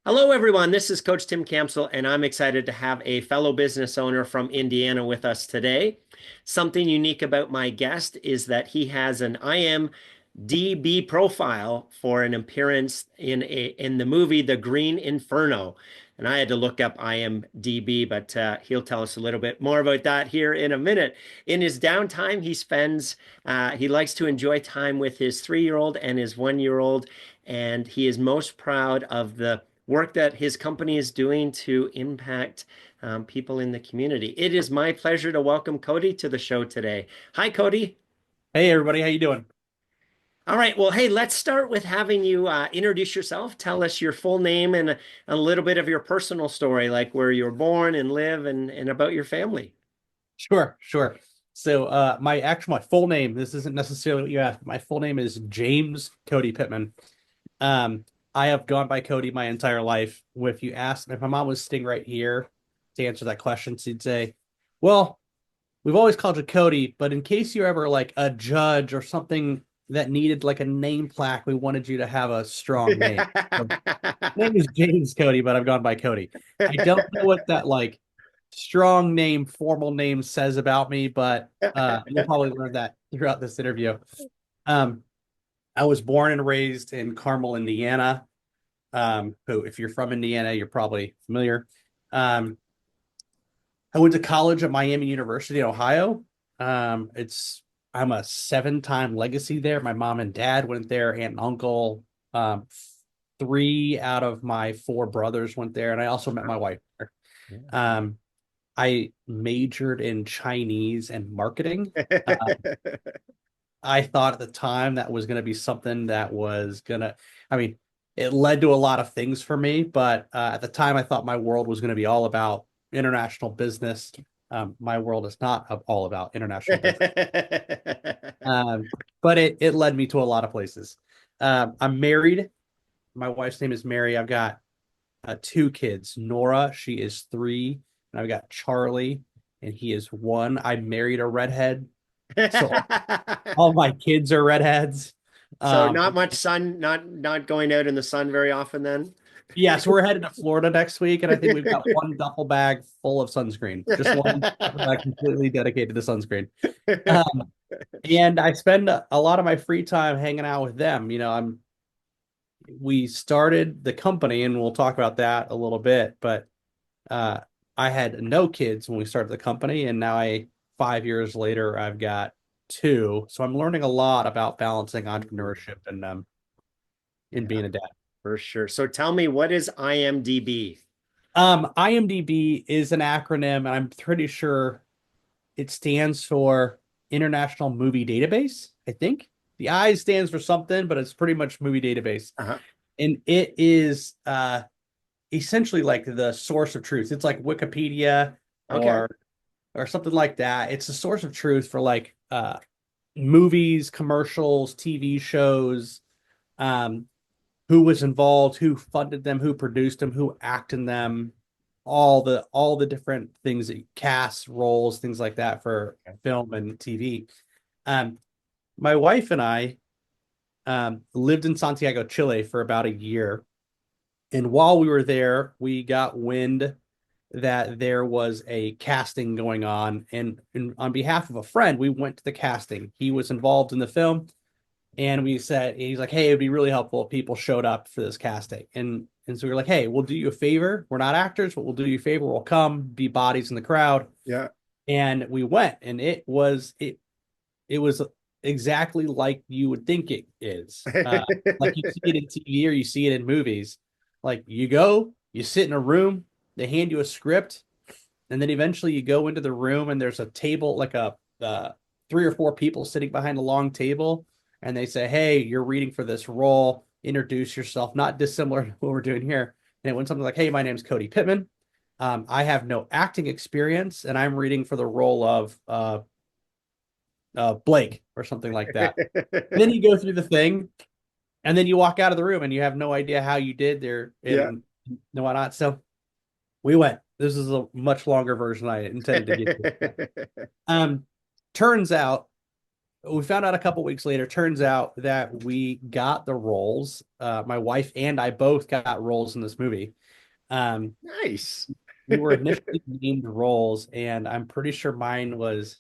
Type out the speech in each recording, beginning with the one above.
Hello, everyone. This is Coach Tim Campsall, and I'm excited to have a fellow business owner from Indiana with us today. Something unique about my guest is that he has an IMDb profile for an appearance in the movie The Green Inferno. And I had to look up IMDb, but he'll tell us a little bit more about that here in a minute. In his downtime, he likes to enjoy time with his 3-year-old and his 1-year-old, and he is most proud of the work that his company is doing to impact people in the community. It is my pleasure to welcome Cody to the show today. Hi, Cody. Hey everybody, how you doing? All right. Well, hey, let's start with having you introduce yourself. Tell us your full name and a little bit of your personal story, like where you were born and live and about your family. Sure. So my full name, this isn't necessarily what you asked. My full name is James Cody Pittman. Um, I have gone by Cody my entire life. If you asked if my mom was sitting right here to answer that question, she'd say, well, we've always called you Cody, but in case you're ever like a judge or something that needed like a name plaque, we wanted you to have a strong name. So, my name is James Cody, but I've gone by Cody. I don't know what that like strong name, formal name says about me, but you'll probably learn that throughout this interview. Um, I was born and raised in Carmel, Indiana. Who, if you're from Indiana, you're probably familiar. Um, I went to college at Miami University in Ohio. It's I'm a 7-time legacy there. My mom and dad went there, aunt and uncle. Um, 3 out of my 4 brothers went there, and I also met my wife there. Um, I majored in Chinese and marketing. Uh, I thought at the time that was going to be something that was going to, I mean, it led to a lot of things for me, but at the time I thought my world was going to be all about international business. My world is not all about international business. Um, but it led me to a lot of places. I'm married. My wife's name is Mary. I've got 2 kids. Nora, she is 3, and I've got Charlie, and he is 1. I married a redhead, so all my kids are redheads. So Um, not much sun, not going out in the sun very often then. yeah, so we're headed to Florida next week, and I think we've got 1 duffel bag full of sunscreen. Just 1 duffel bag completely dedicated to sunscreen. Um, and I spend a lot of my free time hanging out with them. We started the company, and we'll talk about that a little bit, but uh, I had no kids when we started the company, and now 5 years later, I've got 2. So I'm learning a lot about balancing entrepreneurship and in Yeah, being a dad. for sure. So tell me, what is IMDb? IMDb is an acronym, and I'm pretty sure it stands for International Movie Database. I think the I stands for something, but it's pretty much movie database, Uh-huh. and it is essentially like the source of truth. It's like Wikipedia Okay. or something like that. It's a source of truth for like movies, commercials, TV shows, um, who was involved, who funded them, who produced them, who acted in them, all the different things that cast roles, things like that for film and TV. Um, my wife and I lived in Santiago, Chile for about a year. And while we were there, we got wind that there was a casting going on. And on behalf of a friend, we went to the casting. He was involved in the film. And we said, he's like, hey, it'd be really helpful if people showed up for this casting. And so we were like, hey, we'll do you a favor. We're not actors, but we'll do you a favor. We'll come, be bodies in the crowd. Yeah. And we went, and it was exactly like you would think it is. Like you see it in TV or you see it in movies. Like you go, you sit in a room, they hand you a script, and then eventually you go into the room and there's a table, like a 3 or 4 people sitting behind a long table, and they say, "Hey, you're reading for this role. Introduce yourself." Not dissimilar to what we're doing here. And it went something like, "Hey, my name's Cody Pittman. I have no acting experience, and I'm reading for the role of Blake or something like that." Then you go through the thing, and then you walk out of the room, and you have no idea how you did there Yeah. and no whatnot. So we went. This is a much longer version I intended to get to. Um, turns out we found out a couple weeks later. Turns out that we got the roles. My wife and I both got roles in this movie. Um, Nice. we were initially named roles, and I'm pretty sure mine was.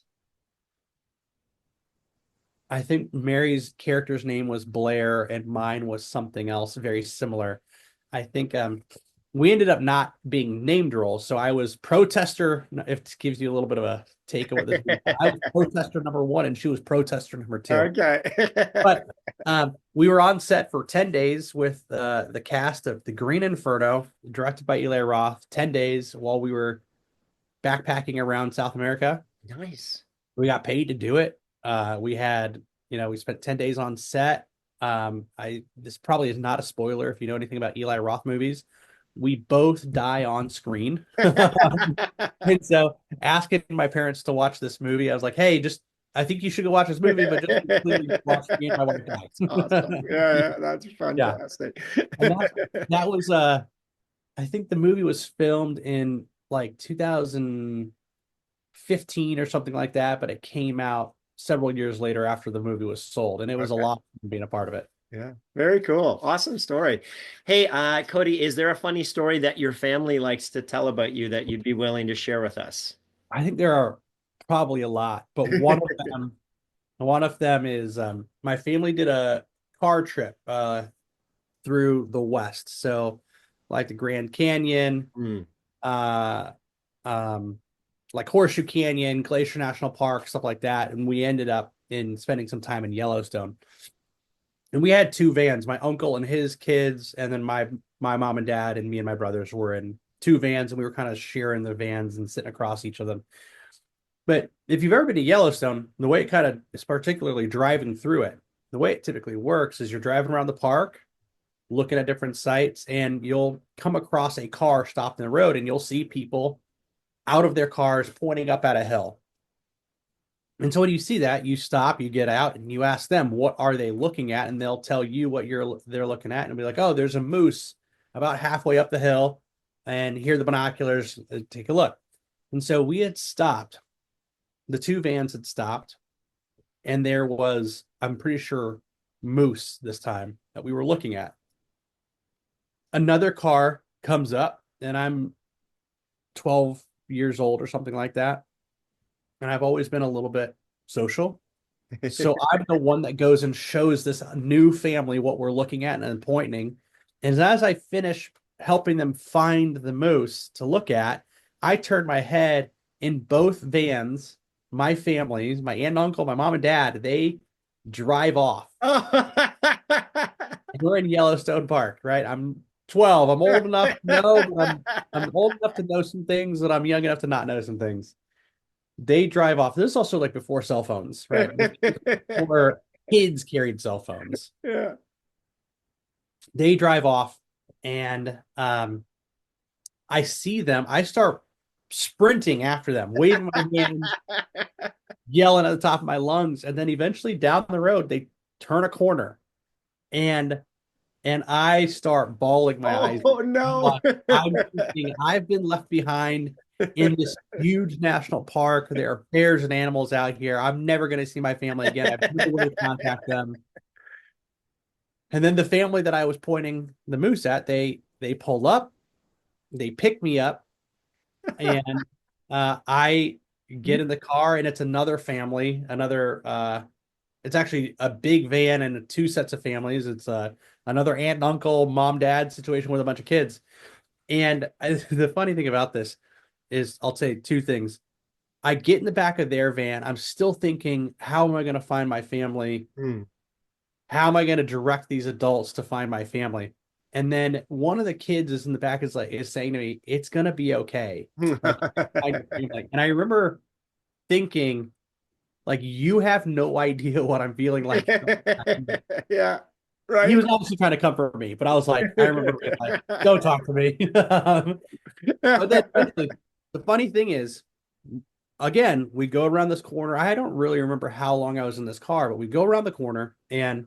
I think Mary's character's name was Blair, and mine was something else very similar. I think we ended up not being named roles, so I was protester. If it gives you a little bit of a take of what this means, I was protester number one, and she was protester number two. Okay. But we were on set for 10 days with the cast of The Green Inferno, directed by Eli Roth, 10 days while we were backpacking around South America. Nice. We got paid to do it. We spent 10 days on set. This probably is not a spoiler if you know anything about Eli Roth movies. We both die on screen. And so asking my parents to watch this movie, I was like, hey, I think you should go watch this movie, but just completely watch me and my wife dies. Awesome. Yeah, that's Yeah. fantastic. And that was I think the movie was filmed in like 2015 or something like that, but it came out several years later after the movie was sold, and it was a lot of being a part of it. Yeah, very cool. Awesome story. Hey, Cody, is there a funny story that your family likes to tell about you that you'd be willing to share with us? I think there are probably a lot, but one of them is my family did a car trip through the West. So like the Grand Canyon, Mm. uh like Horseshoe Canyon, Glacier National Park, stuff like that. And we ended up in spending some time in Yellowstone. And we had two vans, my uncle and his kids, and then my mom and dad and me and my brothers were in two vans, and we were kind of sharing the vans and sitting across each of them. But if you've ever been to Yellowstone, the way it kind of is, particularly driving through it, the way it typically works is you're driving around the park, looking at different sites, and you'll come across a car stopped in the road, and you'll see people out of their cars pointing up at a hill. And so when you see that, you stop, you get out, and you ask them, what are they looking at? And they'll tell you what they're looking at, and be like, oh, there's a moose about halfway up the hill, and here are the binoculars, take a look. And so we had stopped. The two vans had stopped, and there was, I'm pretty sure, moose this time that we were looking at. Another car comes up, and I'm 12 years old or something like that. And I've always been a little bit social. So I'm the one that goes and shows this new family what we're looking at and pointing. And as I finish helping them find the moose to look at, I turn my head in both vans. My families, my aunt and uncle, my mom and dad, they drive off. We're in Yellowstone Park, right? I'm 12. I'm old enough to know, but I'm old enough to know some things, but I'm young enough to not know some things. They drive off. This is also like before cell phones, right? Before kids carried cell phones. Yeah. They drive off, and I see them. I start sprinting after them, waving my hands, yelling at the top of my lungs, and then eventually down the road they turn a corner, and I start bawling my eyes. Oh no! I'm thinking I've been left behind in this huge national park. There are bears and animals out here. I'm never going to see my family again. I've never going to contact them. And then the family that I was pointing the moose at, they pull up, they pick me up, and I get in the car, and it's another family, it's actually a big van and two sets of families. It's another aunt and uncle, mom, dad situation with a bunch of kids. And the funny thing about this is, I'll say two things. I get in the back of their van. I'm still thinking, how am I going to find my family? How am I going to direct these adults to find my family? And then one of the kids is in the back is saying to me, it's going to be okay. And I remember thinking, like, you have no idea what I'm feeling like. Yeah. Right. He was obviously trying to comfort me, but I was like, I remember being like, don't talk to me. But then the funny thing is, again, we go around this corner. I don't really remember how long I was in this car, but we go around the corner, and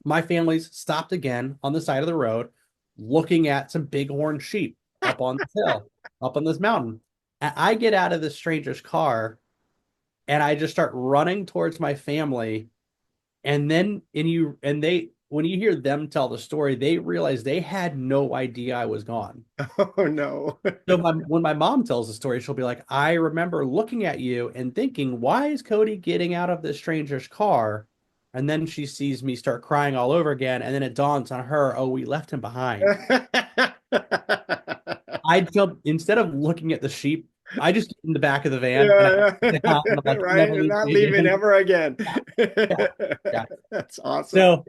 my family's stopped again on the side of the road, looking at some bighorn sheep up on this hill, up on this mountain. And I get out of this stranger's car, And I just start running towards my family. And then when you hear them tell the story, they realize they had no idea I was gone. Oh no. So when my mom tells the story, she'll be like, I remember looking at you and thinking, why is Cody getting out of this stranger's car? And then she sees me start crying all over again. And then it dawns on her, oh, we left him behind. I jump, instead of looking at the sheep, I just get in the back of the van and I Yeah, sit down and I'm yeah. like, Right. never And leave not me leaving again. ever again. Yeah, yeah. That's awesome. So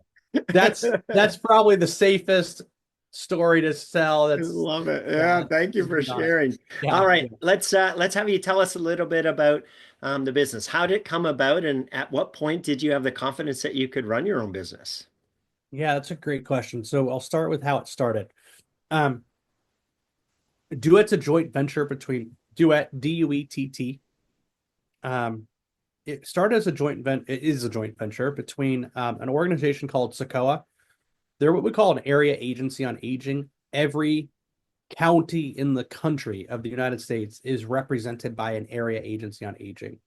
that's probably the safest story to sell. I That's love it. yeah, Yeah, thank you that's for being honest. sharing. All Yeah, right, yeah. let's have you tell us a little bit about the business. How did it come about, and at what point did you have the confidence that you could run your own business? Yeah, that's a great question. So I'll start with how it started. Um, Duett's a joint venture between Duett, Duett. It started as a it is a joint venture between an organization called Socoa. They're what we call an area agency on aging. Every county in the country of the United States is represented by an area agency on aging.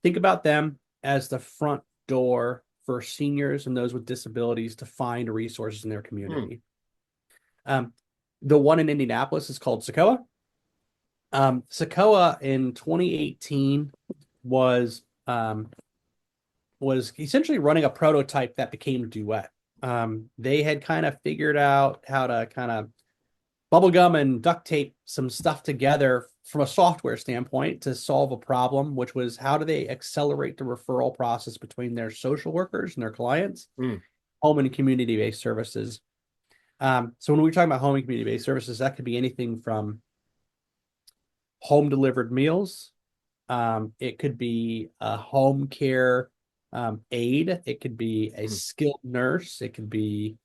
Think about them as the front door for seniors and those with disabilities to find resources in their Hmm. community. Um, the one in Indianapolis is called Socoa. Socoa in 2018 was was essentially running a prototype that became Duett. They had kind of figured out how to kind of bubblegum and duct tape some stuff together from a software standpoint to solve a problem, which was how do they accelerate the referral process between their social workers and their clients, Hmm. home and community-based services. So when we're talking about home and community-based services, that could be anything from home delivered meals. It could be a home care aide. It could be a Hmm. skilled nurse. It could be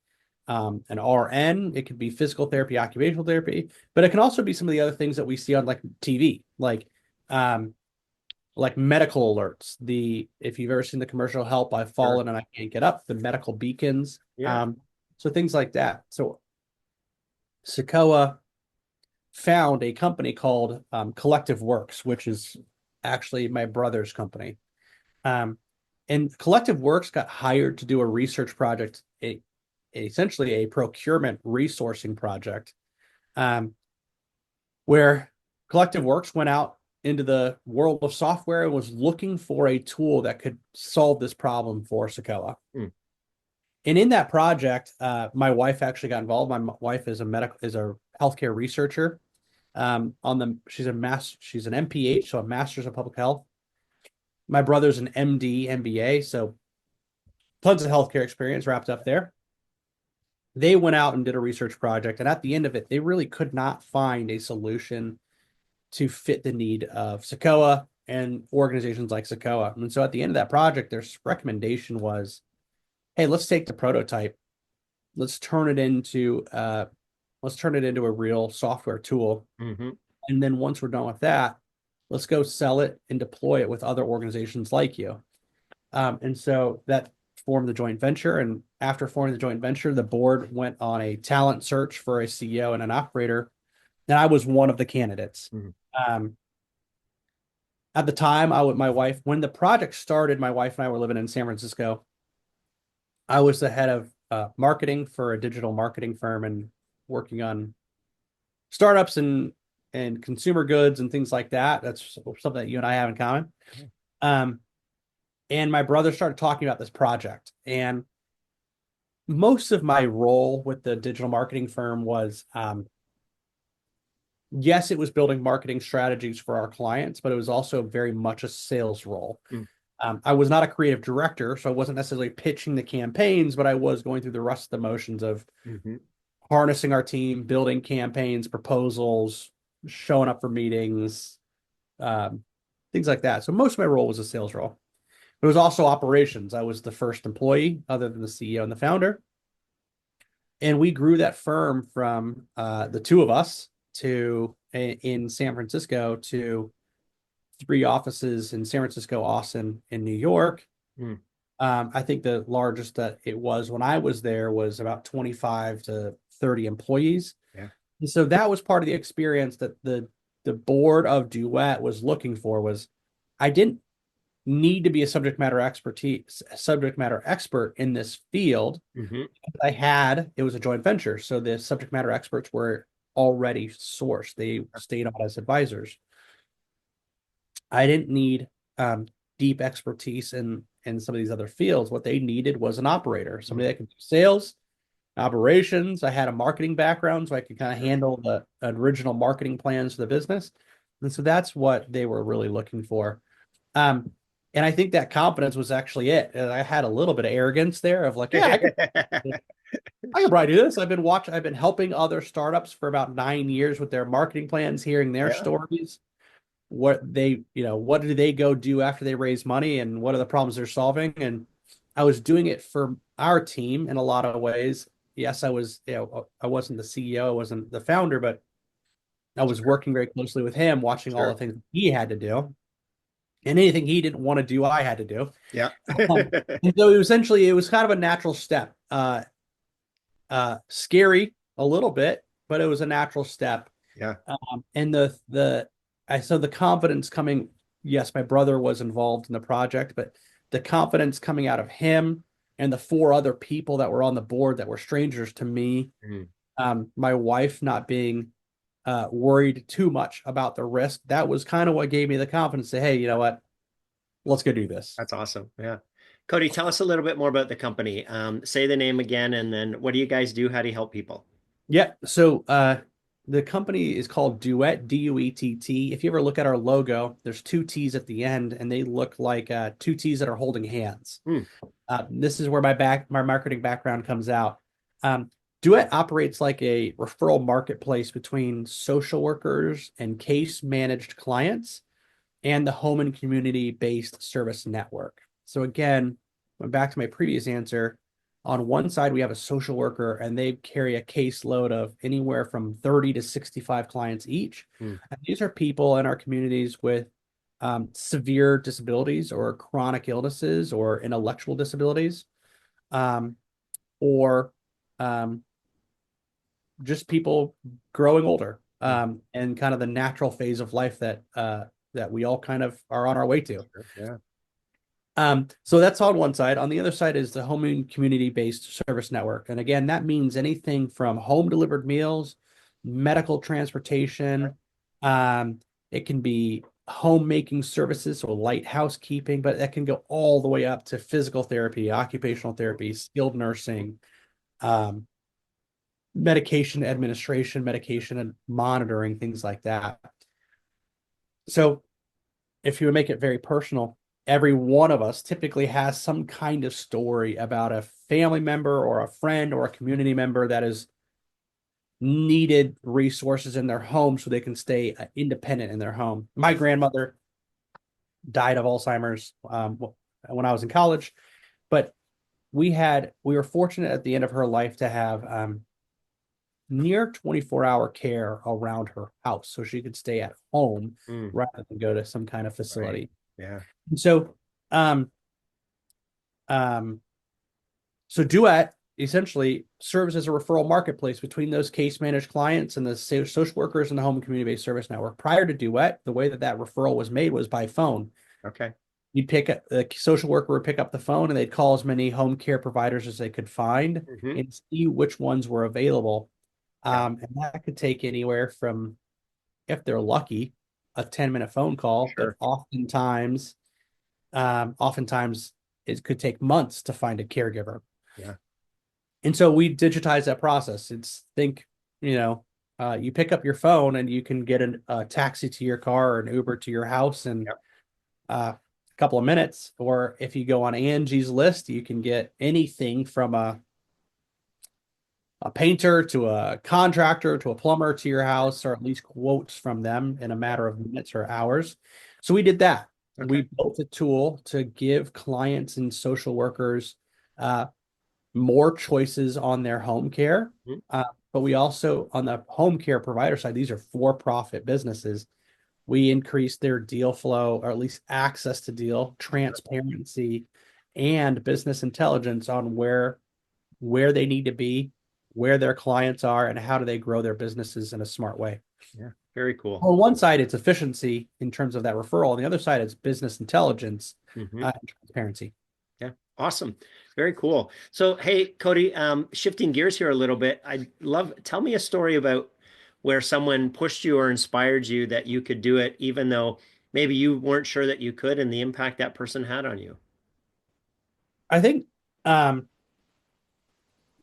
an RN. It could be physical therapy, occupational therapy, but it can also be some of the other things that we see on like TV, um, like medical alerts. If you've ever seen the commercial "Help, I've Sure. fallen and I can't get up," the medical beacons. Yeah. So things like that. So Socoa found a company called Collective Works, which is actually my brother's company. Um, and Collective Works got hired to do a research project, essentially a procurement resourcing project, um, where Collective Works went out into the world of software and was looking for a tool that could solve this problem for Socoa. Hmm. And in that project, my wife actually got involved. My wife is a healthcare researcher. She's an MPH, so a master's of public health. My brother's an MD, MBA, so tons of healthcare experience wrapped up there. They went out and did a research project, and at the end of it, they really could not find a solution to fit the need of Socoa and organizations like Socoa. And so at the end of that project, their recommendation was, hey, let's take the prototype, let's turn it into a real software tool. Hmm. And then once we're done with that, let's go sell it and deploy it with other organizations like you. And so that formed the joint venture. And after forming the joint venture, the board went on a talent search for a CEO and an operator. And I was one of the candidates. Hmm. Um, at the time, my wife, when the project started, my wife and I were living in San Francisco. I was the head of marketing for a digital marketing firm and working on startups and consumer goods and things like that. That's something that you and I have in common. Um, and my brother started talking about this project. And most of my role with the digital marketing firm was, yes, it was building marketing strategies for our clients, but it was also very much a sales role. Hmm. I was not a creative director, so I wasn't necessarily pitching the campaigns, but I was going through the rest of the motions of Hmm. harnessing our team, building campaigns, proposals, showing up for meetings, um, things like that. So most of my role was a sales role. It was also operations. I was the first employee, other than the CEO and the founder. And we grew that firm from the two of us to in San Francisco to three offices in San Francisco, Austin, and New York. Hmm. I think the largest that it was when I was there was about 25 to 30 employees. Yeah. And so that was part of the experience that the board of Duett was looking for was I didn't need to be a subject matter expert in this field. Hmm. It was a joint venture. So the subject matter experts were already sourced. They stayed on as advisors. I didn't need deep expertise in some of these other fields. What they needed was an operator, somebody that could do sales, operations. I had a marketing background, so I could kind of handle the original marketing plans for the business. And so that's what they were really looking for. Um, and I think that confidence was actually it. And I had a little bit of arrogance there of like, yeah, I can probably do this. I've been helping other startups for about 9 years with their marketing plans, hearing their Yeah. stories, what do they go do after they raise money and what are the problems they're solving. And I was doing it for our team in a lot of ways. Yes, I wasn't the CEO, I wasn't the founder, but I was working very closely with him, watching all the Sure. things he had to do. And anything he didn't want to do, I had to do. Yeah. And so it was kind of a natural step. Scary a little bit, but it was a natural step. Yeah. And I saw the confidence coming. Yes, my brother was involved in the project, but the confidence coming out of him and the four other people that were on the board that were strangers to me, Mhm. my wife not being worried too much about the risk, that was kind of what gave me the confidence to say, hey, you know what? Let's go do this. That's awesome. Yeah. Cody, tell us a little bit more about the company. Say the name again, and then what do you guys do? How do you help people? Yeah. So the company is called Duett, Duett. If you ever look at our logo, there's two T's at the end, and they look like two T's that are holding hands. Hmm. This is where my marketing background comes out. Duett operates like a referral marketplace between social workers and case managed clients and the home and community based service network. So again, went back to my previous answer. On one side, we have a social worker and they carry a caseload of anywhere from 30 to 65 clients each. Hmm. And these are people in our communities with severe disabilities or chronic illnesses or intellectual disabilities, um, or um, just people growing older, Hmm. and kind of the natural phase of life that we all kind of are on our way to. Sure. Yeah. So that's on one side. On the other side is the home and community-based service network. And again, that means anything from home delivered meals, medical transportation. Um, it can be homemaking services, so light housekeeping, but that can go all the way up to physical therapy, occupational therapy, skilled nursing, um, medication administration, medication and monitoring, things like that. So if you would make it very personal, every one of us typically has some kind of story about a family member or a friend or a community member that has needed resources in their home so they can stay independent in their home. My grandmother died of Alzheimer's when I was in college, but we were fortunate at the end of her life to have near 24-hour care around her house so she could stay at home Hmm. rather than go to some kind of Right. facility. Yeah. And um, um, so Duett essentially serves as a referral marketplace between those case managed clients and the social workers in the home and community based service network. Prior to Duett, the way that referral was made was by phone. Okay. The social worker would pick up the phone and they'd call as many home care providers as they could find Hmm. and see which ones were available. Yeah. And that could take anywhere from, if they're lucky, a 10-minute phone call, but Sure. oftentimes it could take months to find a caregiver. Yeah. And so we digitize that process. You know, you pick up your phone and you can get a taxi to your car or an Uber to your house in Yep. a couple of minutes. Or if you go on Angie's List, you can get anything from a painter to a contractor to a plumber to your house, or at least quotes from them in a matter of minutes or hours. So we did that. Okay. We built a tool to give clients and social workers uh, more choices on their home care. Mhm. But we also, on the home care provider side, these are for-profit businesses. We increased their deal flow, or at least access to deal, transparency, and business intelligence on where they need to be, where their clients are, and how do they grow their businesses in a smart way. Yeah. Very cool. On one side, it's efficiency in terms of that referral. On the other side, it's business intelligence, Hmm. and transparency. Yeah. Awesome. Very cool. So, hey, Cody, shifting gears here a little bit, tell me a story about where someone pushed you or inspired you that you could do it, even though maybe you weren't sure that you could, and the impact that person had on you. I think um,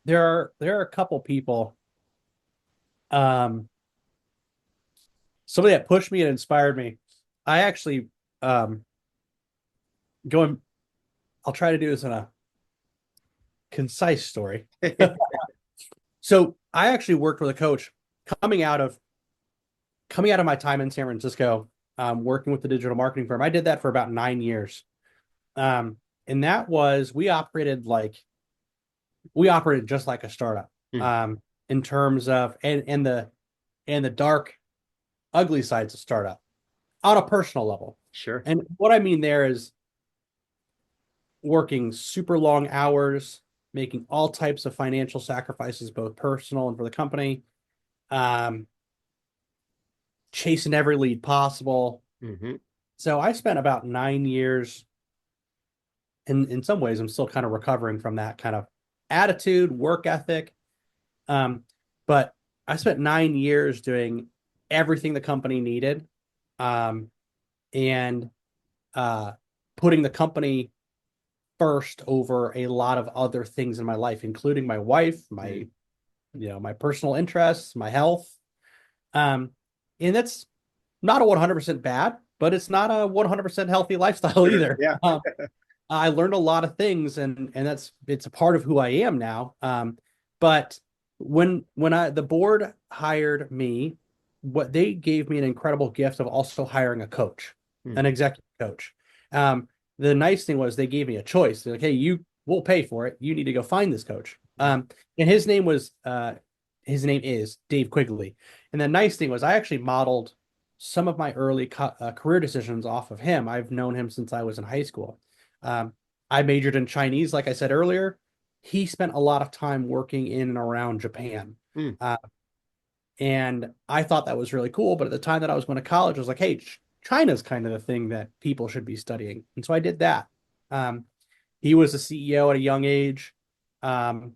there are a couple people, um, somebody that pushed me and inspired me. I actually um, going. I'll try to do this in a concise story. So I actually worked with a coach coming out of my time in San Francisco, working with the digital marketing firm. I did that for about 9 years. And that was, we operated just like a startup, Hmm. in terms of, and the dark, ugly sides of startup on a personal level. Sure. And what I mean there is working super long hours, making all types of financial sacrifices, both personal and for the company, um, chasing every lead possible. Hmm. So I spent about 9 years. In some ways, I'm still kind of recovering from that kind of attitude, work ethic. Um, but I spent 9 years doing everything the company needed, um, and uh, putting the company first over a lot of other things in my life, including my wife, my personal interests, my health. Um, and that's not a 100% bad, but it's not a 100% healthy lifestyle Sure. either. Yeah. I learned a lot of things, and it's a part of who I am now. But when the board hired me, what they gave me an incredible gift of also hiring a coach, Hmm. an executive coach. Um, the nice thing was they gave me a choice. They're like, hey, we'll pay for it. You need to go find this coach. Yeah. And his name is Dave Quigley. And the nice thing was I actually modeled some of my early career decisions off of him. I've known him since I was in high school. Um, I majored in Chinese, like I said earlier. He spent a lot of time working in and around Japan. Hmm. Uh, and I thought that was really cool. But at the time that I was going to college, I was like, hey, China's kind of the thing that people should be studying. And so I did that. Um, he was a CEO at a young age. Um,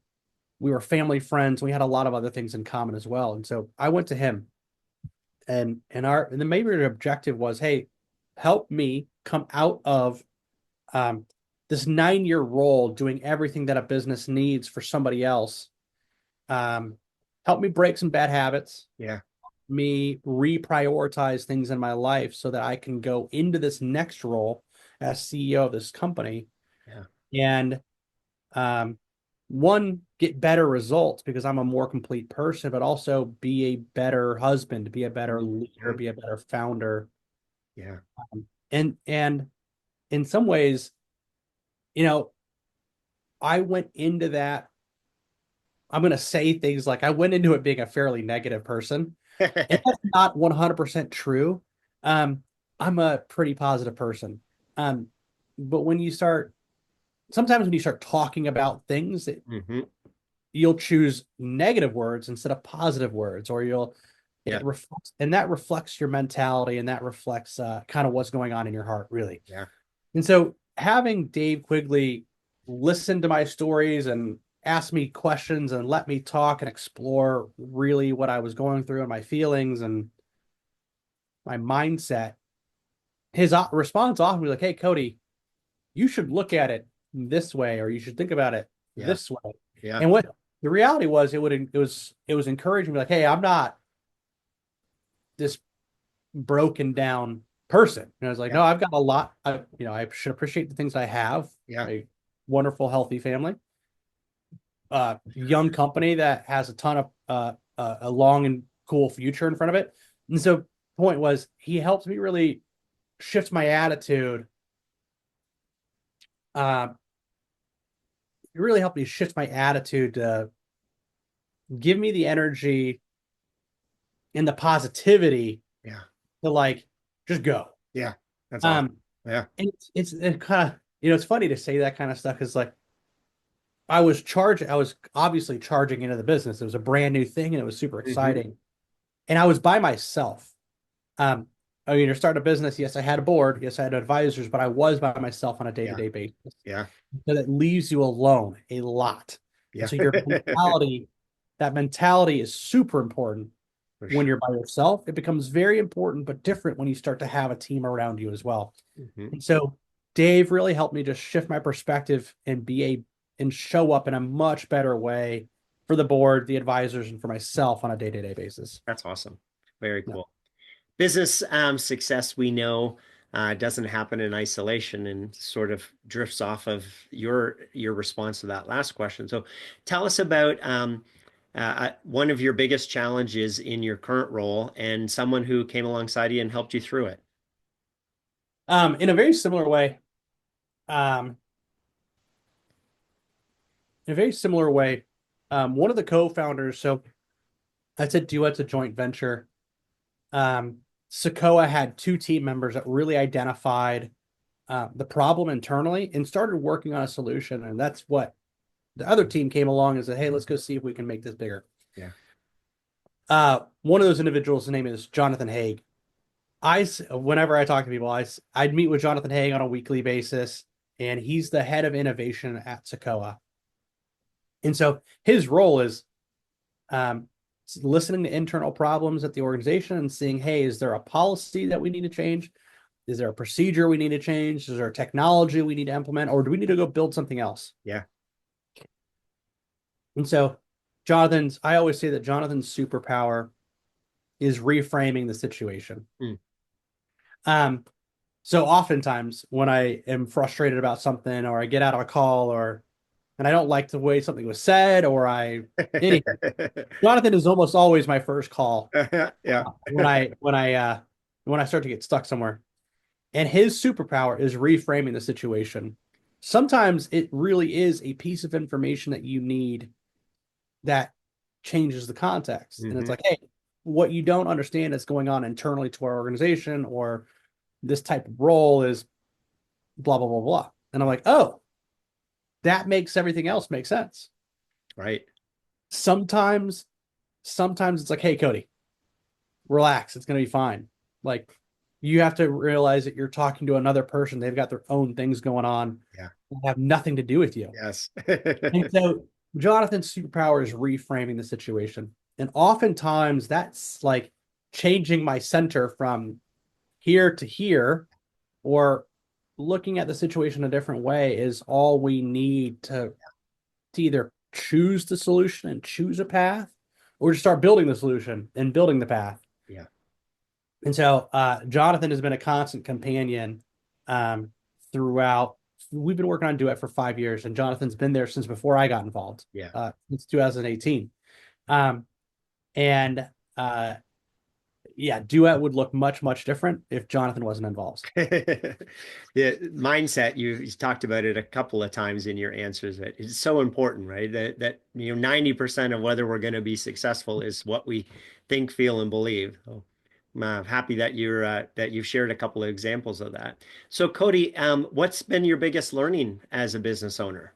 we were family friends. We had a lot of other things in common as well. And so I went to him, and the major objective was, hey, help me come out of um, this 9 year role doing everything that a business needs for somebody else. Um, help me break some bad habits, Yeah. me reprioritize things in my life so that I can go into this next role as CEO of this company Yeah. and um, one, get better results because I'm a more complete person, but also be a better husband, be a better leader, Mhm. be a better founder. Yeah. And in some ways, you know, I went into that. I'm going to say things like I went into it being a fairly negative person, and that's not 100% true. Um, I'm a pretty positive person. Um, but sometimes when you start talking about things, Hmm. you'll choose negative words instead of positive words, or Yeah. that reflects your mentality, and that reflects kind of what's going on in your heart, really. Yeah. And so having Dave Quigley listen to my stories and ask me questions and let me talk and explore really what I was going through and my feelings and my mindset, his response often was like, hey, Cody, you should look at it this way, or you should think about it Yeah. this way. Yeah. And what the reality was, it was encouraging me, like, hey, I'm not this broken down person. And I was like, Yeah. no, I've got a lot. I should appreciate the things I have. Yeah. A wonderful, healthy family, young company that has a ton of a long and cool future in front of it. And so, the point was, he helped me really shift my attitude. Uh, it really helped me shift my attitude to give me the energy and the positivity Yeah. to like just go. Yeah. That's awesome. Um, Yeah. and it's kind of, it's funny to say that kind of stuff because like I was obviously charging into the business. It was a brand new thing and it was super Hmm. exciting. And I was by myself. Um, I mean, to start a business, yes, I had a board, yes, I had advisors, but I was by myself on a Yeah. day-to-day basis. Yeah. So that leaves you alone a lot. And Yeah. so your mentality, that mentality is super important For when sure. you're by yourself. It becomes very important, but different when you start to have a team around you as well. Mhm. And so Dave really helped me just shift my perspective and and show up in a much better way for the board, the advisors, and for myself on a day-to-day basis. That's awesome. Very Yeah. cool. Business success, we know, doesn't happen in isolation and sort of drifts off of your response to that last question. So tell us about one of your biggest challenges in your current role and someone who came alongside you and helped you through it. In a very similar way, um, in a very similar way, one of the co-founders, so I said Duett's a joint venture. Um, Sokoa had two team members that really identified the problem internally and started working on a solution. And that's what the other team came along and said, hey, let's go see if we can make this bigger. Yeah. One of those individuals, his name is Jonathan Haig. Whenever I talk to people, I'd meet with Jonathan Haig on a weekly basis, and he's the head of innovation at Sokoa. And so his role is um, listening to internal problems at the organization and seeing, hey, is there a policy that we need to change? Is there a procedure we need to change? Is there a technology we need to implement? Or do we need to go build something else? Yeah. And so I always say that Jonathan's superpower is reframing the situation. Mm. Um, so oftentimes when I am frustrated about something or I get out of a call and I don't like the way something was said anything, Jonathan is almost always my first call Yeah. when I start to get stuck somewhere. And his superpower is reframing the situation. Sometimes it really is a piece of information that you need that changes the context. And it's Hmm. like, hey, what you don't understand is going on internally to our organization or this type of role is blah, blah, blah, blah. And I'm like, oh, that makes everything else make sense. Right. Sometimes, sometimes it's like, hey, Cody, relax. It's going to be fine. Like, you have to realize that you're talking to another person. They've got their own things going on Yeah. that have nothing to do with you. Yes. And so Jonathan's superpower is reframing the situation. And oftentimes that's like changing my center from here to here or looking at the situation a different way is all we need to either choose the solution and choose a path or to start building the solution and building the path. Yeah. And so Jonathan has been a constant companion um, throughout. We've been working on Duett for 5 years, and Jonathan's been there since before I got involved. Yeah. Since 2018. Um, and yeah, Duett would look much, much different if Jonathan wasn't involved. The mindset, you talked about it a couple of times in your answers, that it's so important, right? That 90% of whether we're going to be successful is what we think, feel, and believe. So I'm happy that you've shared a couple of examples of that. So Cody, what's been your biggest learning as a business owner?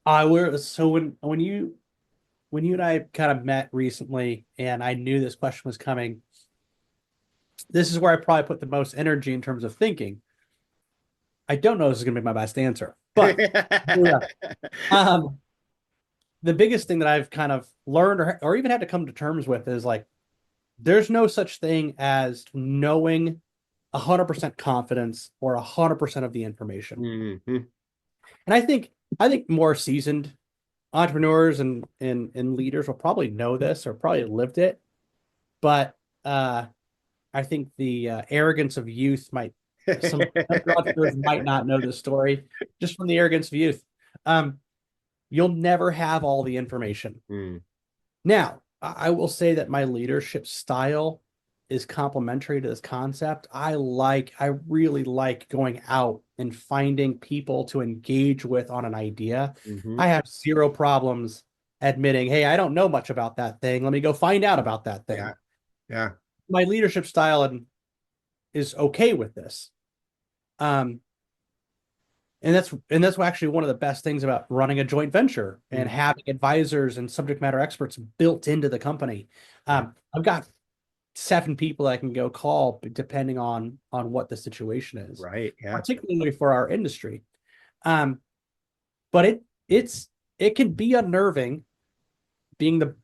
I were so when you and I kind of met recently, and I knew this question was coming. This is where I probably put the most energy in terms of thinking. I don't know if this is going to be my best answer, but yeah. Um, the biggest thing that I've kind of learned or even had to come to terms with is like, there's no such thing as knowing 100% confidence or 100% of the information. Hmm. And I think more seasoned entrepreneurs and leaders will probably know this or probably lived it, but I think the arrogance of youth might some entrepreneurs might not know this story just from the arrogance of youth. Um, you'll never have all the information. Mm. Now, I will say that my leadership style is complementary to this concept. I really like going out and finding people to engage with on an idea. Hmm. I have zero problems admitting, hey, I don't know much about that thing. Let me go find out about that Yeah. thing. Yeah. My leadership style is okay with this. Um, and that's actually one of the best things about running a joint venture and Mm. having advisors and subject matter experts built into the company. Yeah. I've got 7 people I can go call depending on what the situation is, Right. Yeah. particularly for our industry. Um, but it can be unnerving being the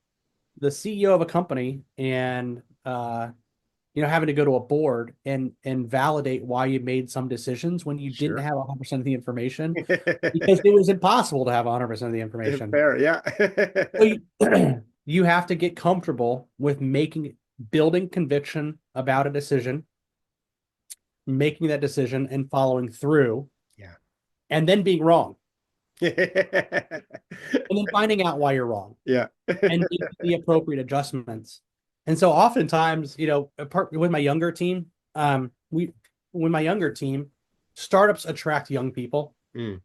CEO of a company and having to go to a board and validate why you made some decisions when you didn't Sure. have 100% of the information because it was impossible to have 100% of the information. Fair. Yeah. So you have to get comfortable with building conviction about a decision, making that decision and following through, Yeah. and then being wrong, and then finding out why you're wrong Yeah. and making the appropriate adjustments. And so oftentimes, apart with my younger team, we when my younger team, startups attract young people. Mm,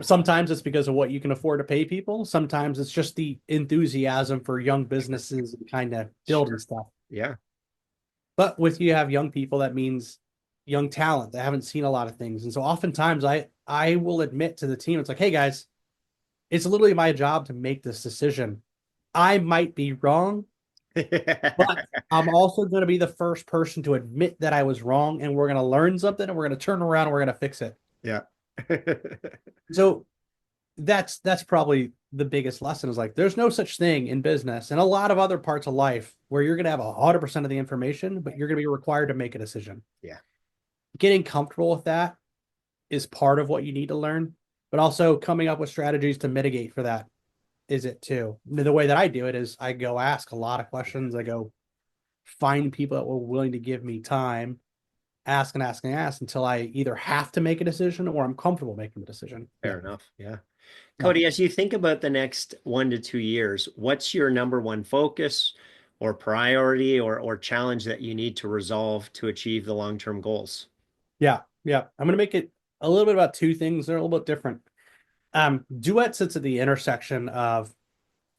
Sometimes it's because of what you can afford to pay people. Sometimes it's just the enthusiasm for young businesses and kind of building sure. stuff. Yeah. But with you have young people, that means young talent that haven't seen a lot of things. And so oftentimes I will admit to the team, it's like, hey guys, it's literally my job to make this decision. I might be wrong, but I'm also going to be the first person to admit that I was wrong, and we're going to learn something, and we're going to turn around and we're going to fix it. Yeah. So that's probably the biggest lesson is like there's no such thing in business and a lot of other parts of life where you're going to have 100% of the information, but you're going to be required to make a decision. Yeah. Getting comfortable with that is part of what you need to learn, but also coming up with strategies to mitigate for that is it too. The way that I do it is I go ask a lot of questions. I go find people that were willing to give me time, ask and ask and ask until I either have to make a decision or I'm comfortable making the decision. Fair enough. Yeah. Yeah. Cody, as you think about the next 1 to 2 years, what's your number one focus or priority or challenge that you need to resolve to achieve the long-term goals? Yeah. Yeah. I'm going to make it a little bit about two things. They're a little bit different. Duett sits at the intersection of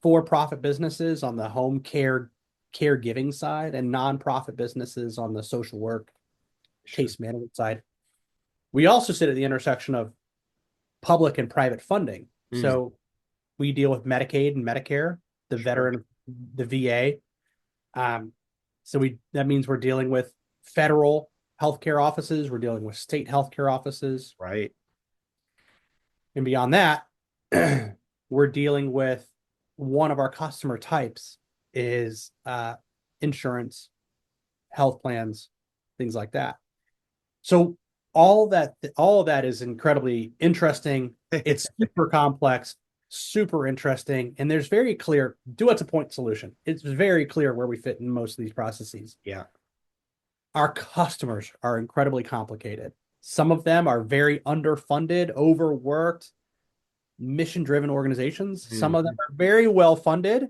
for-profit businesses on the home care caregiving side and nonprofit businesses on the social work Sure. case management side. We also sit at the intersection of public and private funding. Mm, So we deal with Medicaid and Medicare, the sure. veteran, the VA. So that means we're dealing with federal healthcare offices, we're dealing with state healthcare offices, Right. and beyond that, we're dealing with one of our customer types is insurance, health plans, things like that. So all of that is incredibly interesting. It's super complex, super interesting, and there's very clear Duett's a point solution. It's very clear where we fit in most of these processes. Yeah. Our customers are incredibly complicated. Some of them are very underfunded, overworked, mission-driven organizations. Some of them Mhm. are very well funded,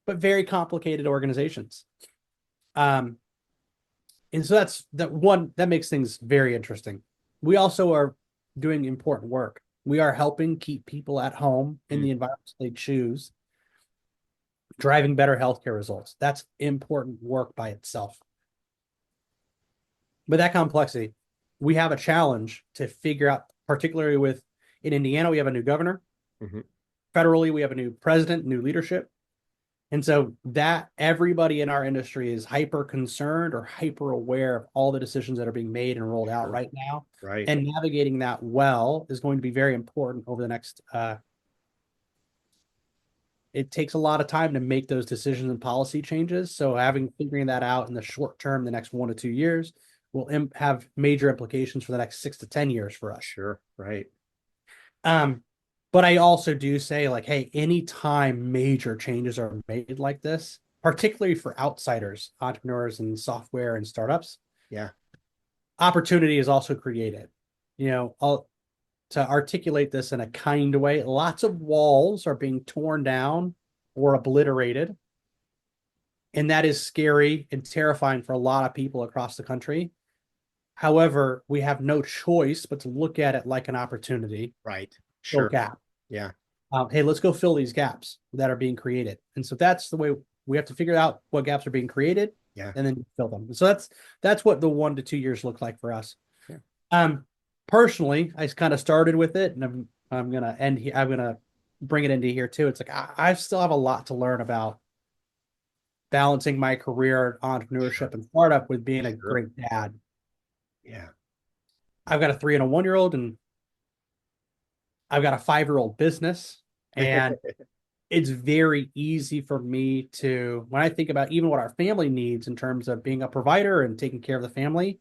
but very complicated organizations. And so that's that makes things very interesting. We also are doing important work. We are helping keep people at home in Mm, the environments they choose, driving better healthcare results. That's important work by itself. But that complexity, we have a challenge to figure out, particularly in Indiana, we have a new governor. mhm. Federally, we have a new president, new leadership. And so that everybody in our industry is hyper concerned or hyper aware of all the decisions that are being made and rolled out Sure. right now. Right. And navigating that well is going to be very important over the next it takes a lot of time to make those decisions and policy changes. So figuring that out in the short term, the next 1 to 2 years, will have major implications for the next 6 to 10 years for us. Sure. Right. Um, but I also do say, like, hey, anytime major changes are made like this, particularly for outsiders, entrepreneurs and software and startups, Yeah. opportunity is also created. To articulate this in a kind way, lots of walls are being torn down or obliterated. And that is scary and terrifying for a lot of people across the country. However, we have no choice but to look at it like an opportunity, Right. fill Sure. gap. Yeah. Hey, let's go fill these gaps that are being created. And so that's the way we have to figure out what gaps are being created Yeah. and then fill them. So that's what the 1 to 2 years look like for us. Yeah. Personally, I kind of started with it, and I'm gonna end here. I'm gonna bring it into here too. It's like I still have a lot to learn about balancing my career, Sure. entrepreneurship, and startup with being a Sure. great dad. Yeah. I've got a 3 and a 1 year old, and I've got a 5 year old business. And it's very easy for me to, when I think about even what our family needs in terms of being a provider and taking care of the family,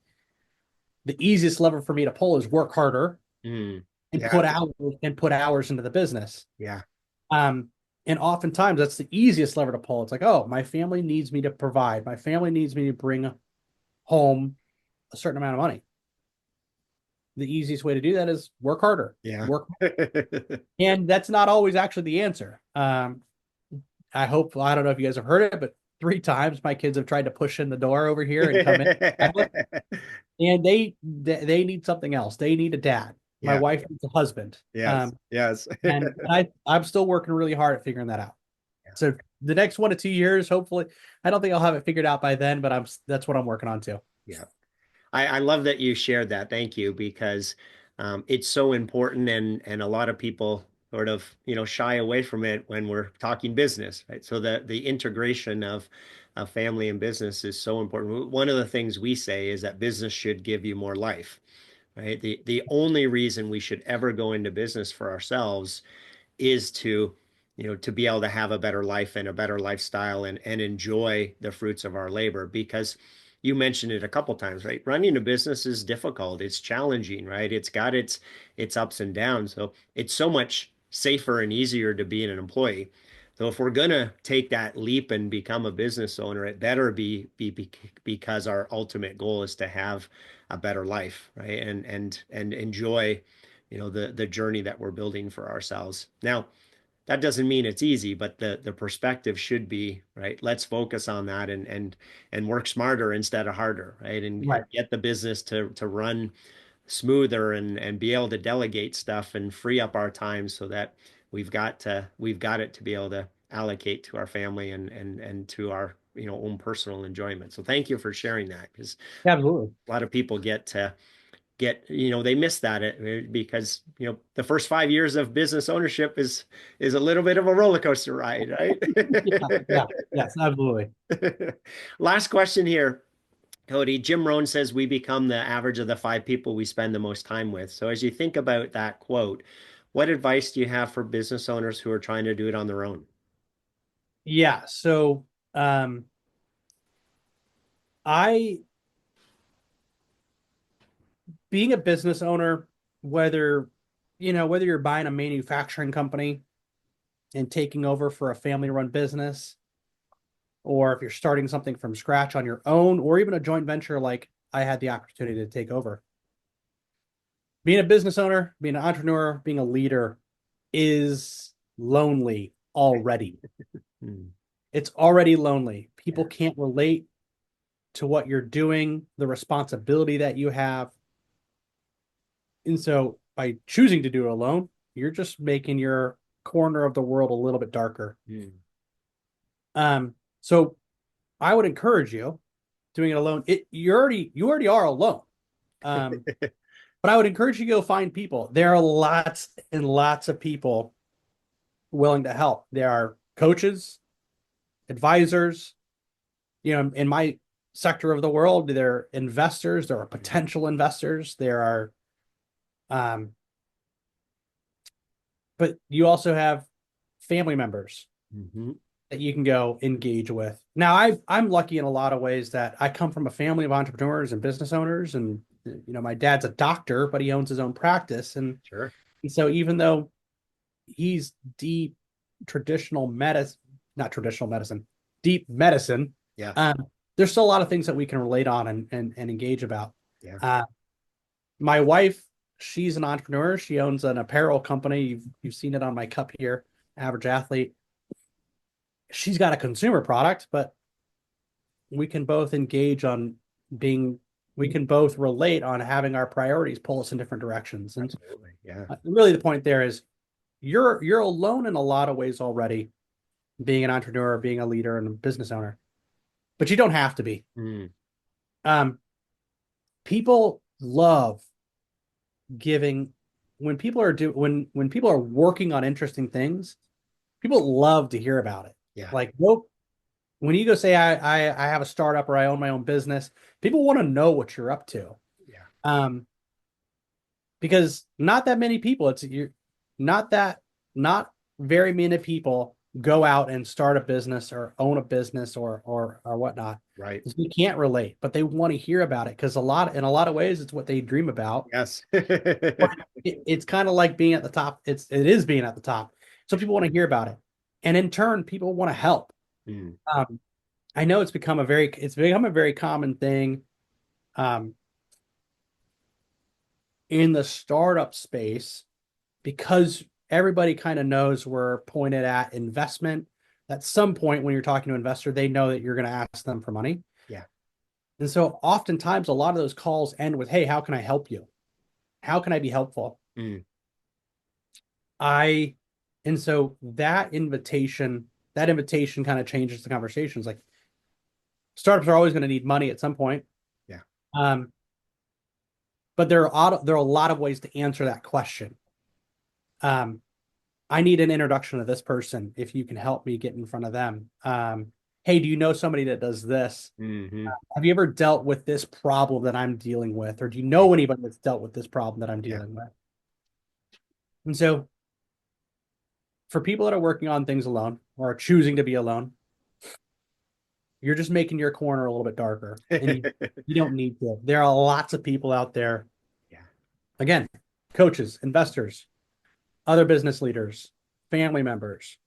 the easiest lever for me to pull is work harder Mm. and Yeah. put hours into the business. Yeah. Um, and oftentimes that's the easiest lever to pull. It's like, oh, my family needs me to provide. My family needs me to bring home a certain amount of money. The easiest way to do that is work harder, Yeah. work, and that's not always actually the answer. I hope, I don't know if you guys have heard it, but 3 times my kids have tried to push in the door over here and come in, and they need something else. They need a dad. My Yeah. wife needs a husband. Yes. Yes. And I'm still working really hard at figuring that out. So the next 1 to 2 years, hopefully, I don't think I'll have it figured out by then, but that's what I'm working on too. Yeah. I love that you shared that. Thank you, because it's so important, and a lot of people sort of, shy away from it when we're talking business, right? So the integration of family and business is so important. One of the things we say is that business should give you more life, right? The only reason we should ever go into business for ourselves is to be able to have a better life and a better lifestyle, and enjoy the fruits of our labor. Because you mentioned it a couple times, right? Running a business is difficult. It's challenging, right? It's got its ups and downs. So it's so much safer and easier to be an employee. So if we're gonna take that leap and become a business owner, it better be because our ultimate goal is to have a better life, right? And enjoy, the journey that we're building for ourselves. Now, that doesn't mean it's easy, but the perspective should be, right. Let's focus on that, and work smarter instead of harder, right? And Right. get the business to run smoother, and be able to delegate stuff and free up our time, so that we've got it to be able to allocate to our family, and to our, own personal enjoyment. So thank you for sharing that, because Yeah, absolutely. a lot of people they miss that, because the first 5 years of business ownership is a little bit of a roller coaster ride, Yeah, yeah, right? yes, absolutely. Last question here, Cody. Jim Rohn says we become the average of the 5 people we spend the most time with. So as you think about that quote, what advice do you have for business owners who are trying to do it on their own? Yeah. So, um, I being a business owner, whether whether you're buying a manufacturing company and taking over for a family-run business, or if you're starting something from scratch on your own, or even a joint venture like I had the opportunity to take over. Being a business owner, being an entrepreneur, being a leader is lonely already. Hmm. It's already lonely. People Yeah. can't relate to what you're doing, the responsibility that you have. And so by choosing to do it alone, you're just making your corner of the world a little bit darker. Hmm. So I would encourage you doing it alone. You already are alone. Um, but I would encourage you to go find people. There are lots and lots of people willing to help. There are coaches, advisors, in my sector of the world, there are investors, there are potential investors, there are but you also have family members Mhm. that you can go engage with. Now, I'm lucky in a lot of ways that I come from a family of entrepreneurs and business owners, and my dad's a doctor, but he owns his own practice, Sure. and so even though he's deep traditional medicine, not traditional medicine, deep medicine, Yeah. um, there's still a lot of things that we can relate on and engage about. Yeah. Uh, my wife, she's an entrepreneur. She owns an apparel company. You've seen it on my cup here, Average Athlete. She's got a consumer product, but we can both engage on being, we can both relate on having our priorities pull us in different directions. And Absolutely. Yeah. really the point there is you're alone in a lot of ways already, being an entrepreneur, being a leader and a business owner, but you don't have to be. Mm. Um, People love giving when people are when people are working on interesting things, people love to hear about it. Yeah. Like, nope, when you go say I have a startup or I own my own business, people want to know what you're up to. Yeah. Because not that many people, not that not very many people go out and start a business or own a business or whatnot. Right. You can't relate, but they want to hear about it because in a lot of ways it's what they dream about. Yes. It's kind of like being at the top. It is being at the top. So people want to hear about it. And in turn, people want to help. Mm. Um, I know it's become a very common thing um, in the startup space because everybody kind of knows we're pointed at investment. At some point, when you're talking to an investor, they know that you're going to ask them for money. Yeah. And so oftentimes a lot of those calls end with, hey, how can I help you? How can I be helpful? Mm. I and so that invitation kind of changes the conversations. Like startups are always going to need money at some point. Yeah. But there are a lot of ways to answer that question. I need an introduction to this person if you can help me get in front of them. Hey, do you know somebody that does this? Mm-hmm. Have you ever dealt with this problem that I'm dealing with? Or do you know anybody that's dealt with this problem that I'm Yeah. dealing with? And so for people that are working on things alone or are choosing to be alone, you're just making your corner a little bit darker. And you don't need to. There are lots of people out there. Yeah. Again, coaches, investors, other business leaders, family members,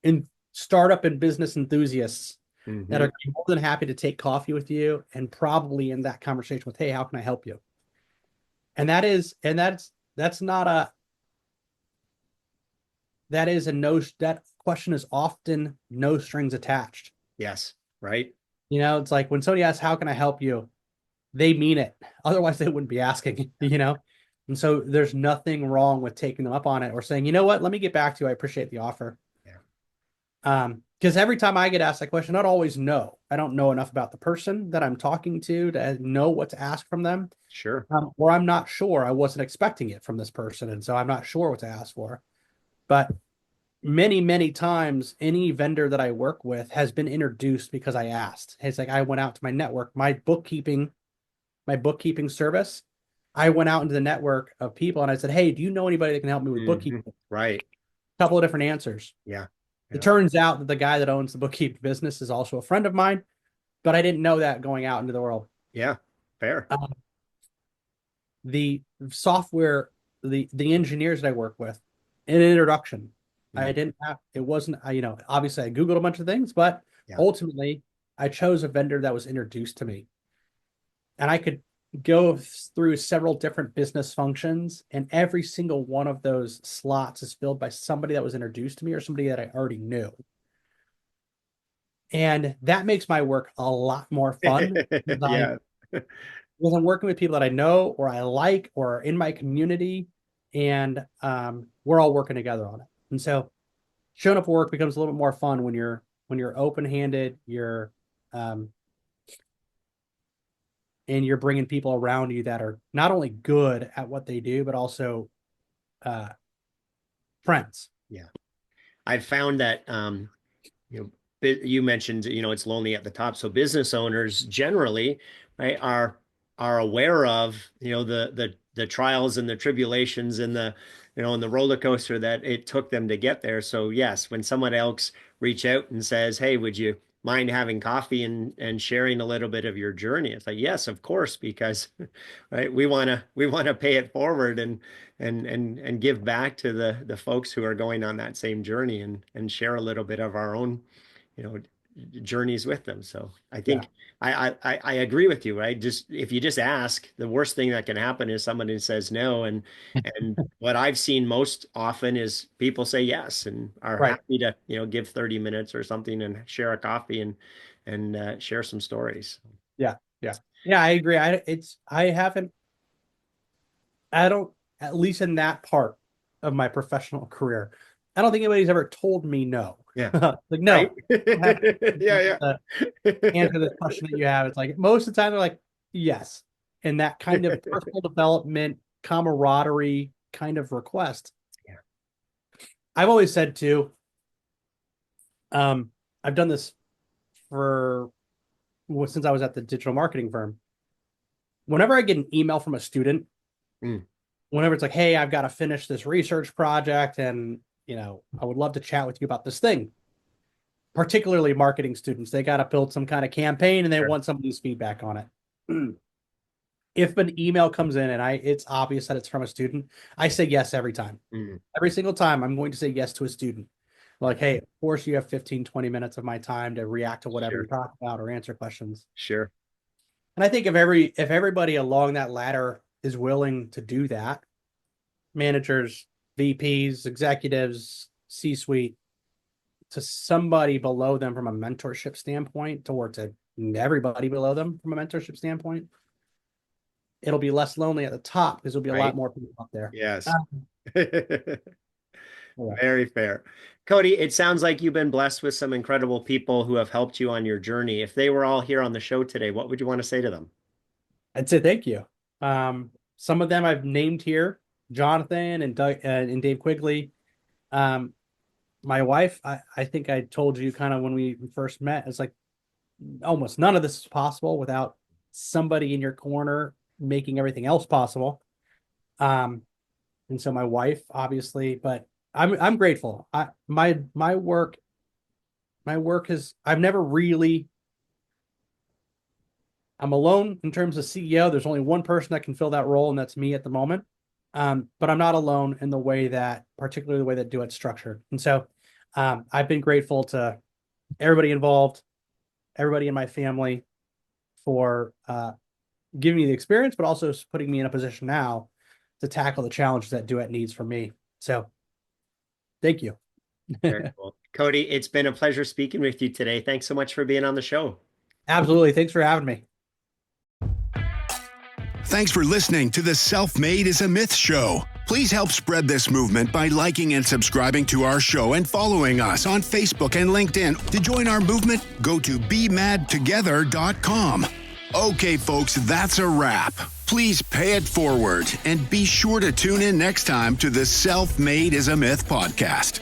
in startup and business enthusiasts that Mm-hmm. are more than happy to take coffee with you and probably in that conversation with, hey, how can I help you? And that's not a that is a no that question is often no strings attached. Yes. Right. You know, it's like when somebody asks, how can I help you? They mean it. Otherwise, they wouldn't be asking, you know? And so there's nothing wrong with taking them up on it or saying, you know what, let me get back to you. I appreciate the offer. Yeah. Because every time I get asked that question, I don't always know. I don't know enough about the person that I'm talking to know what to ask from them. Sure. Or I'm not sure. I wasn't expecting it from this person. And so I'm not sure what to ask for. But many, many times, any vendor that I work with has been introduced because I asked. It's like I went out to my network, my bookkeeping service. I went out into the network of people and I said, hey, do you know anybody that can help me with Mm-hmm. bookkeeping? Right. A couple of different answers. Yeah. It Yeah. turns out that the guy that owns the bookkeeping business is also a friend of mine, but I didn't know that going out into the world. Yeah. Fair. The software, the engineers that I work with, in an introduction, I Mm. didn't have it wasn't obviously I Googled a bunch of things, but Yeah. ultimately I chose a vendor that was introduced to me. And I could go through several different business functions, and every single one of those slots is filled by somebody that was introduced to me or somebody that I already knew. And that makes my work a lot more fun because Yeah. I'm working with people that I know or I like or are in my community, and we're all working together on it. And so showing up for work becomes a little bit more fun when you're open-handed, um, and you're bringing people around you that are not only good at what they do, but also uh, friends. Yeah. I've found that you know, you mentioned, it's lonely at the top. So business owners generally, right, are aware of, the trials and the tribulations and and the roller coaster that it took them to get there. So yes, when someone else reach out and says, "Hey, would you mind having coffee and sharing a little bit of your journey?" It's like, yes, of course, because right, we want to pay it forward and give back to the folks who are going on that same journey and share a little bit of our own you know journeys with them. So I Yeah. think I agree with you, right? Just if you just ask, the worst thing that can happen is someone who says no. And what I've seen most often is people say yes and are Right. happy to give 30 minutes or something and share a coffee and share some stories. Yeah. Yeah. Yeah. I agree. I don't, at least in that part of my professional career, I don't think anybody's ever told me no. Yeah. Like, Right. no, I don't have Yeah, to yeah. answer this question that you have. It's like most of the time they're like, yes. And that kind of personal development, camaraderie kind of request. Yeah. I've always said too, I've done this since I was at the digital marketing firm. Whenever I get an email from a student, whenever it's like, hey, I've got to finish this research project and, I would love to chat with you about this thing. Particularly marketing students, they got to build some kind of campaign and they want somebody's feedback on it. If an email comes in and it's obvious that it's from a student, I say yes every time. Every single time I'm going to say yes to a student. Like, hey, of course you have 15, 20 minutes of my time to react to whatever you're talking about or answer questions. Sure. And I think if everybody along that ladder is willing to do that, managers, VPs, executives, C-suite, to somebody below them from a mentorship standpoint, or to everybody below them from a mentorship standpoint, it'll be less lonely at the top because there'll be a lot more people up there. Yes. Very fair. Cody, it sounds like you've been blessed with some incredible people who have helped you on your journey. If they were all here on the show today, what would you want to say to them? I'd say thank you. Some of them I've named here, Jonathan and Doug, and Dave Quigley. My wife, I think I told you kind of when we first met, it's like almost none of this is possible without somebody in your corner making everything else possible. And so my wife, obviously, but I'm grateful. My work is, I'm alone in terms of CEO. There's only one person that can fill that role, and that's me at the moment. But I'm not alone in particularly the way that Duett's structured. And so I've been grateful to everybody involved, everybody in my family for giving me the experience, but also putting me in a position now to tackle the challenges that Duett needs from me. So thank you. Very cool. Cody, it's been a pleasure speaking with you today. Thanks so much for being on the show. Absolutely. Thanks for having me. Thanks for listening to the Self-Made is a Myth show. Please help spread this movement by liking and subscribing to our show and following us on Facebook and LinkedIn. To join our movement, go to bemadtogether.com. Okay, folks, that's a wrap. Please pay it forward and be sure to tune in next time to the Self-Made is a Myth podcast.